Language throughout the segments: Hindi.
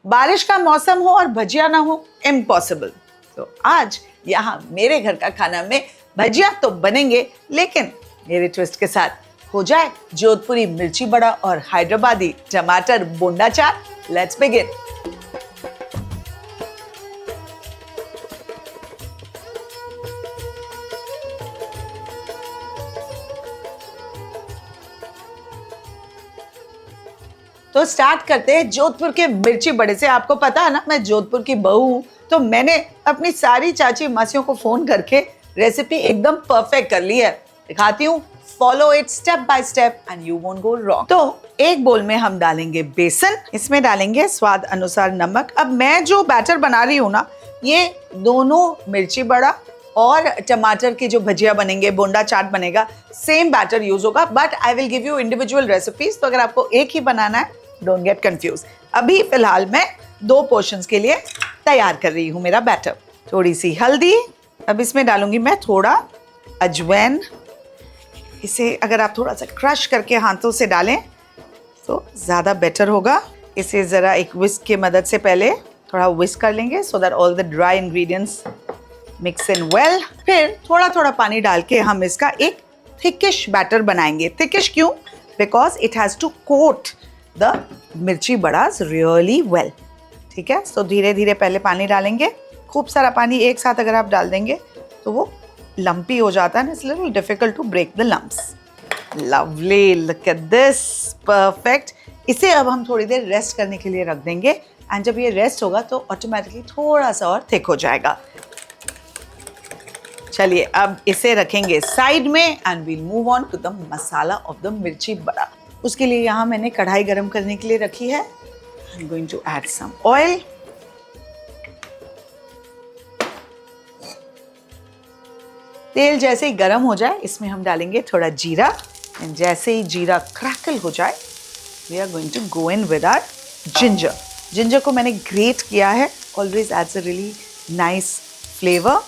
बारिश का मौसम हो और भजिया ना हो, इम्पॉसिबल। तो आज यहाँ मेरे घर का खाना में भजिया तो बनेंगे, लेकिन मेरे ट्विस्ट के साथ। हो जाए जोधपुरी मिर्ची बड़ा और हैदराबादी टमाटर बोंडा चाट। Let's begin. तो स्टार्ट करते हैं जोधपुर के मिर्ची बड़े से। आपको पता है ना, मैं जोधपुर की बहू हूं, तो मैंने अपनी सारी चाची मासियों को फोन करके रेसिपी एकदम परफेक्ट कर ली है। दिखाती हूँ, follow it step by step and you won't go wrong. तो एक बोल में हम डालेंगे बेसन, इसमें डालेंगे स्वाद अनुसार नमक। अब मैं जो बैटर बना रही हूँ ना, ये दोनों मिर्ची बड़ा और टमाटर की जो भजिया बनेंगे, बोंडा चाट बनेगा, सेम बैटर यूज होगा, but I will give you individual recipes. तो अगर आपको एक ही बनाना है, डोंट गेट कंफ्यूज। अभी फिलहाल मैं 2 पोर्शंस के लिए तैयार कर रही हूँ मेरा बैटर। थोड़ी सी हल्दी, अब इसमें डालूंगी मैं थोड़ा अजवाइन। इसे अगर आप थोड़ा सा क्रश करके हाथों से डालें तो ज़्यादा बेटर होगा। इसे ज़रा एक विस्क की मदद से पहले थोड़ा विस्क कर लेंगे, so that all the dry ingredients mix in well. फिर थोड़ा थोड़ा पानी डाल के हम इसका एक थिकिश बैटर बनाएंगे। थिकिश क्यों? Because it has to coat the मिर्ची बड़ास रियली वेल। ठीक है, सो धीरे धीरे पहले पानी डालेंगे। खूब सारा पानी एक साथ अगर आप डाल देंगे तो वो लंपी हो जाता है ना, it's little difficult to break the lumps. Lovely, look at this, perfect. इसे अब हम थोड़ी देर रेस्ट करने के लिए रख देंगे, एंड जब ये रेस्ट होगा तो ऑटोमेटिकली थोड़ा सा और थिक हो जाएगा। चलिए अब इसे रखेंगे साइड में and we'll move on to the masala of the mirchi bada. उसके लिए यहाँ मैंने कढ़ाई गरम करने के लिए रखी है। I am going to add some oil. तेल जैसे ही गरम हो जाए, इसमें हम डालेंगे थोड़ा जीरा, एंड जैसे ही जीरा क्रैकल हो जाए, we are going to go in with our ginger. Ginger को मैंने ग्रेट किया है, always adds a really nice flavour.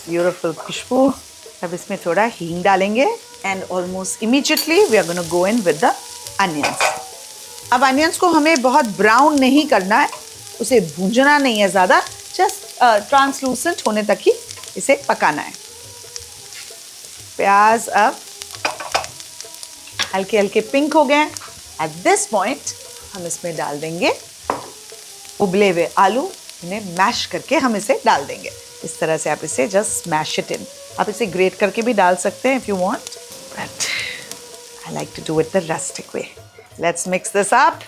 Beautiful खुशबू। अब इसमें थोड़ा हींग डालेंगे, and almost immediately we are gonna go in with the onions. अब अनियंस को हमें बहुत ब्राउन नहीं करना है, उसे भूंजना नहीं है ज़्यादा, जस्ट ट्रांसलूसेंट होने तक ही इसे पकाना है। प्याज अब हल्के हल्के पिंक हो गए। एट दिस पॉइंट हम इसमें डाल देंगे उबले हुए आलू। इन्हें मैश करके हम इसे डाल देंगे। इस तरह से आप इसे जस्ट स्मैश इट इन। आप इसे ग्रेट करके भी डाल सकते हैं if you want, but I like to do it the rustic way. Let's mix this up.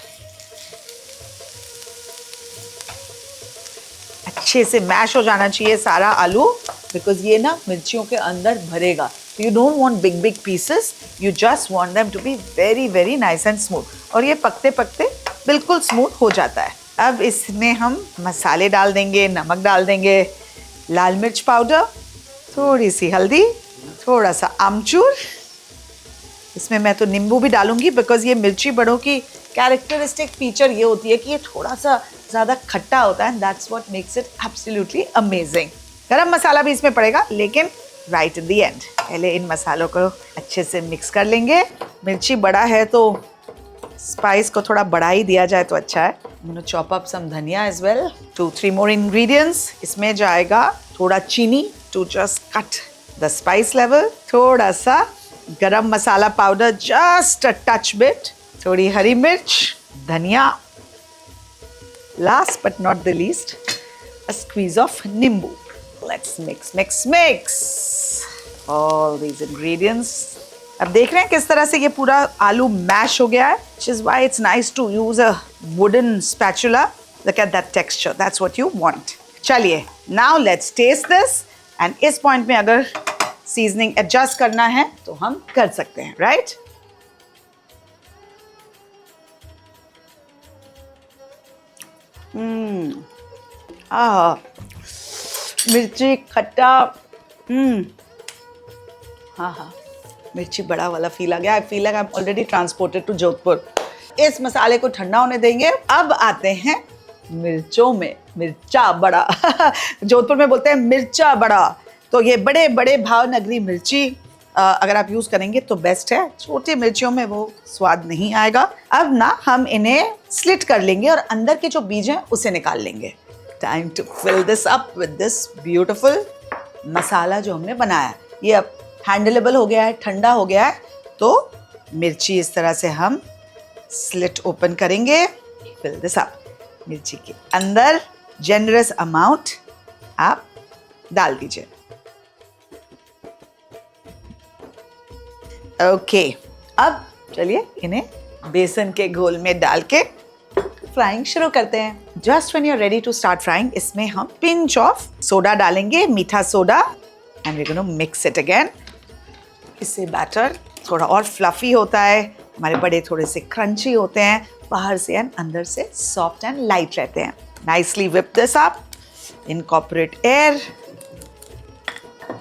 अच्छे से मैश हो जाना चाहिए सारा आलू, बिकॉज ये ना मिर्चियों के अंदर भरेगा। You don't want big big pieces, you just want them to be very very nice and smooth. और ये पकते पकते बिल्कुल स्मूथ हो जाता है। अब इसमें हम मसाले डाल देंगे, नमक डाल देंगे, लाल मिर्च पाउडर, थोड़ी सी हल्दी, थोड़ा सा आमचूर। इसमें मैं तो नींबू भी डालूंगी, बिकॉज ये मिर्ची बड़ों की कैरेक्टरिस्टिक फीचर ये होती है कि ये थोड़ा सा ज़्यादा खट्टा होता है, and that's what makes it absolutely amazing. गरम मसाला भी इसमें पड़ेगा, लेकिन राइट इन द एंड। पहले इन मसालों को अच्छे से मिक्स कर लेंगे। मिर्ची बड़ा है तो स्पाइस को थोड़ा बढ़ा ही दिया जाए तो अच्छा है। I'm going to chop up some धनिया as well. 2-3 more ingredients. इसमें जाएगा थोड़ा चीनी to just cut the spice level. थोड़ा सा गरम मसाला powder, just a touch bit. थोड़ी हरी मिर्च, धनिया. Last but not the least, a squeeze of नींबू. Let's mix, mix, mix all these ingredients. अब देख रहे हैं किस तरह से ये पूरा आलू मैश हो गया है, which is why it's nice to use a wooden spatula. Look at that texture. That's what you want. चलिए, now let's taste this. And इस point में अगर seasoning adjust करना है तो हम कर सकते हैं, right? मिर्ची खट्टा, हाँ, मिर्ची बड़ा वाला फील आ गया। I feel like I am already transported to Jodhpur. इस मसाले को ठंडा होने देंगे। अब आते हैं मिर्चों में। मिर्चा बड़ा जोधपुर में बोलते हैं मिर्चा बड़ा। तो ये बड़े बड़े भावनगरी मिर्ची, अगर आप यूज करेंगे तो बेस्ट है, छोटी मिर्चियों में वो स्वाद नहीं आएगा। अब ना हम इन्हें स्लिट कर लेंगे और अंदर के जो बीज हैं उसे निकाल लेंगे। Time to fill this up with this beautiful masala जो हमने बनाया। ये अब हैंडलेबल हो गया है, ठंडा हो गया है, तो मिर्ची इस तरह से हम स्लिट ओपन करेंगे। फिल दिस अप, मिर्ची के अंदर जेनरस अमाउंट आप डाल दीजिए। ओके, अब चलिए इन्हें बेसन के घोल में डाल के फ्राइंग शुरू करते हैं। Just when you are ready to start frying, इसमें हम पिंच ऑफ सोडा डालेंगे, मीठा soda, and we gonna mix it again. इससे बैटर थोड़ा और फ्लफी होता है, हमारे बड़े थोड़े से क्रंची होते हैं, बाहर से एंड अंदर से सॉफ्ट एंड लाइट रहते हैं। Nicely whip this up, incorporate air।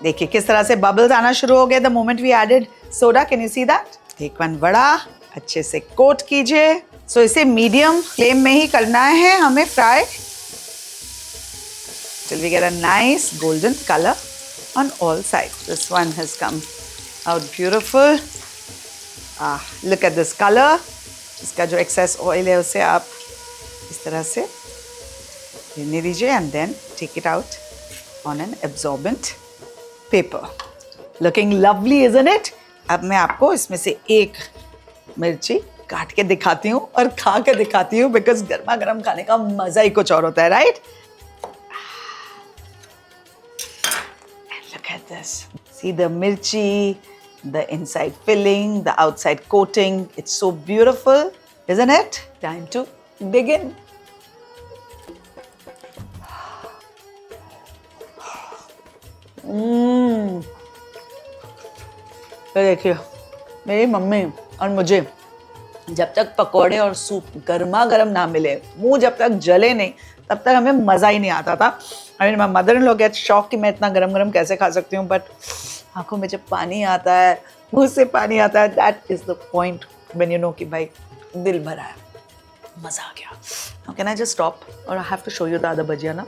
देखिए किस तरह से बबल्स आना शुरू हो गए the moment we added soda. Can you see that? एक वन बड़ा अच्छे से कोट कीजिए। सो इसे मीडियम फ्लेम में ही करना है हमें fry till we get a nice golden color on all sides. This one has come out beautiful. Look at this color. इसका जो excess oil है उसे आप इस तरह से लेने दीजिए and then take it out on an absorbent paper. Looking lovely, isn't it? अब मैं आपको इसमें से एक मिर्ची काट के दिखाती हूँ और खा के दिखाती हूँ, बिकॉज गर्मा गर्म खाने का मजा ही कुछ और होता है, right? Look at this. See the mirchi, the inside filling, the outside coating. It's so beautiful, isn't it? Time to begin. तो देखिए मेरी मम्मी और मुझे जब तक पकोड़े और सूप गर्मा गर्म ना मिले, मुंह जब तक जले नहीं, तब तक हमें मज़ा ही नहीं आता था। I mean my mother in law gets shock कि मैं इतना गरम गरम कैसे खा सकती हूँ, बट आंखों में जब पानी आता है, मुंह से पानी आता है, that is the point when you know कि भाई दिल भरा है, मज़ा आ गया। Now can I just stop or I have to show you the other bhajia ना?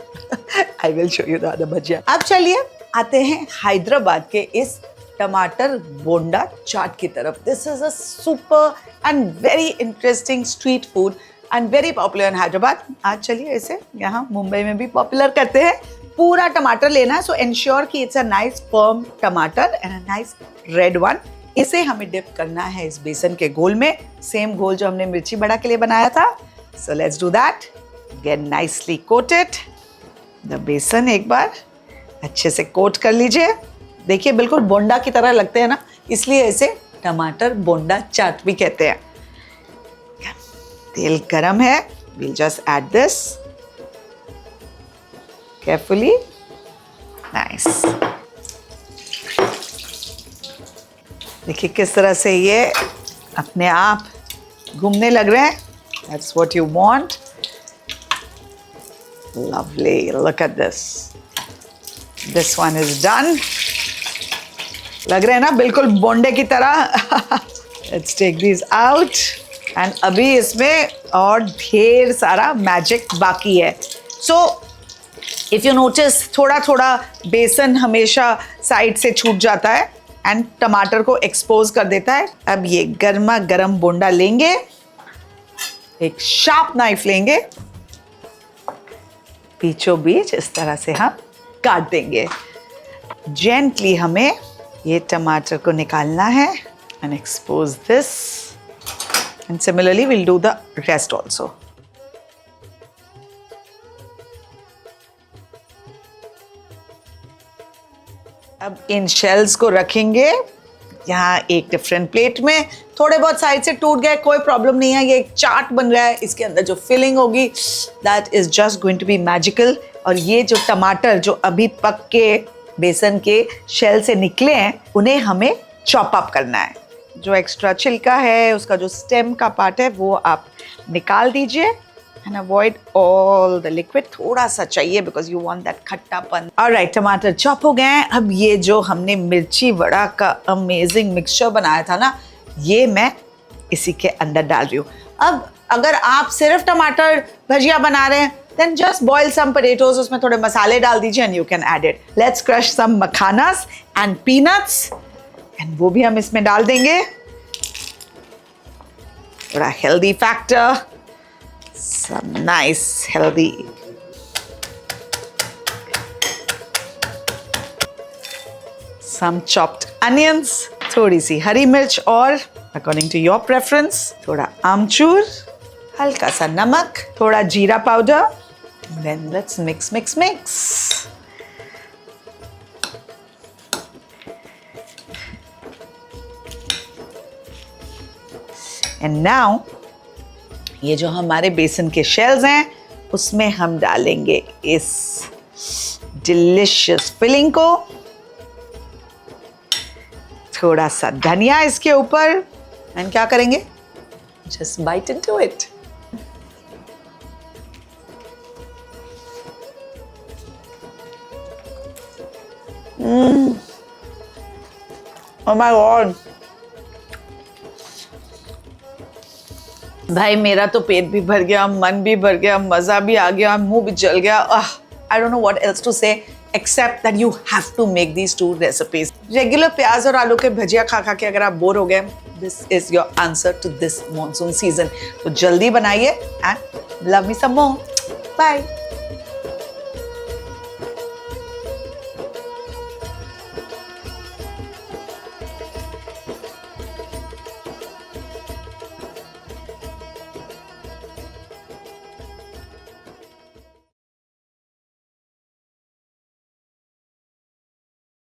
I will show you the other bhajia. अब चलिए आते हैं हैदराबाद के इस टमाटर बोंडा चाट की तरफ। This is a super and very interesting street food and very popular in Hyderabad. आज चलिए इसे यहाँ मुंबई में भी पॉपुलर करते हैं। पूरा टमाटर लेना है, सो एंश्योर कि इट्स अ नाइस फर्म टमाटर and a nice red one. इसे हमें डिप करना है इस बेसन के घोल में, सेम घोल जो हमने मिर्ची बड़ा के लिए बनाया था। So let's do that. Get nicely coated the besan, एक बार अच्छे से कोट कर लीजिए। देखिए बिल्कुल बोंडा की तरह लगते हैं ना, इसलिए इसे टमाटर बोंडा चाट भी कहते हैं। तेल गरम है, we'll just add this carefully. Nice. देखिए किस तरह से ये अपने आप घूमने लग रहे हैं। That's what you want. Lovely. Look at this. This one is done. लग रहे हैं ना बिल्कुल बोंडे की तरह। Let's take these out. And अभी इसमें और ढेर सारा मैजिक बाकी है। सो इफ़ यू नोटिस, थोड़ा थोड़ा बेसन हमेशा साइड से छूट जाता है एंड टमाटर को एक्सपोज कर देता है। अब ये गर्मा गर्म बोंडा लेंगे, एक शार्प नाइफ लेंगे, बीचों बीच इस तरह से हम काट देंगे। जेंटली हमें ये टमाटर को निकालना है and expose this, and similarly we'll do the rest also. अब इन शेल्स को रखेंगे यहाँ एक डिफरेंट प्लेट में। थोड़े बहुत साइड से टूट गए, कोई प्रॉब्लम नहीं है, ये एक चाट बन रहा है। इसके अंदर जो फिलिंग होगी that is just going to be magical. और ये जो टमाटर जो अभी पक के बेसन के शेल से निकले हैं, उन्हें हमें चॉप अप करना है। जो एक्स्ट्रा छिलका है, उसका जो स्टेम का पार्ट है, वो आप निकाल दीजिए and avoid all the liquid. थोड़ा सा चाहिए बिकॉज यू वांट दैट खट्टापन। ऑलराइट, टमाटर चॉप हो गए हैं। अब ये जो हमने मिर्ची वड़ा का अमेजिंग मिक्सचर बनाया था ना, ये मैं इसी के अंदर डाल रही हूँ। अब अगर आप सिर्फ टमाटर भजिया बना रहे हैं, then just boil some potatoes, उसमें थोड़े मसाले डाल दीजिए and you can add it. Let's crush some मखानास and peanuts and वो भी हम इसमें डाल देंगे। थोड़ा healthy factor, some nice healthy, some chopped onions, थोड़ी सी हरी मिर्च और अकॉर्डिंग टू योर प्रेफरेंस थोड़ा आमचूर, हल्का सा नमक, थोड़ा जीरा powder. Then let's mix mix mix. And now ये जो हमारे बेसन के शेल्स हैं उसमें हम डालेंगे इस डिलिशियस फिलिंग को। थोड़ा सा धनिया इसके ऊपर एंड क्या करेंगे, just bite into it. Oh my god, भाई मेरा तो पेट भी भर गया, मन भी भर गया, मजा भी आ गया, मुंह भी जल गया। I don't know what else to say except that you have to make these two recipes. Regular प्याज और आलू के भजिया खा खा के अगर आप बोर हो गए, this is your answer to this monsoon season. तो जल्दी बनाइए and love me some more. Bye.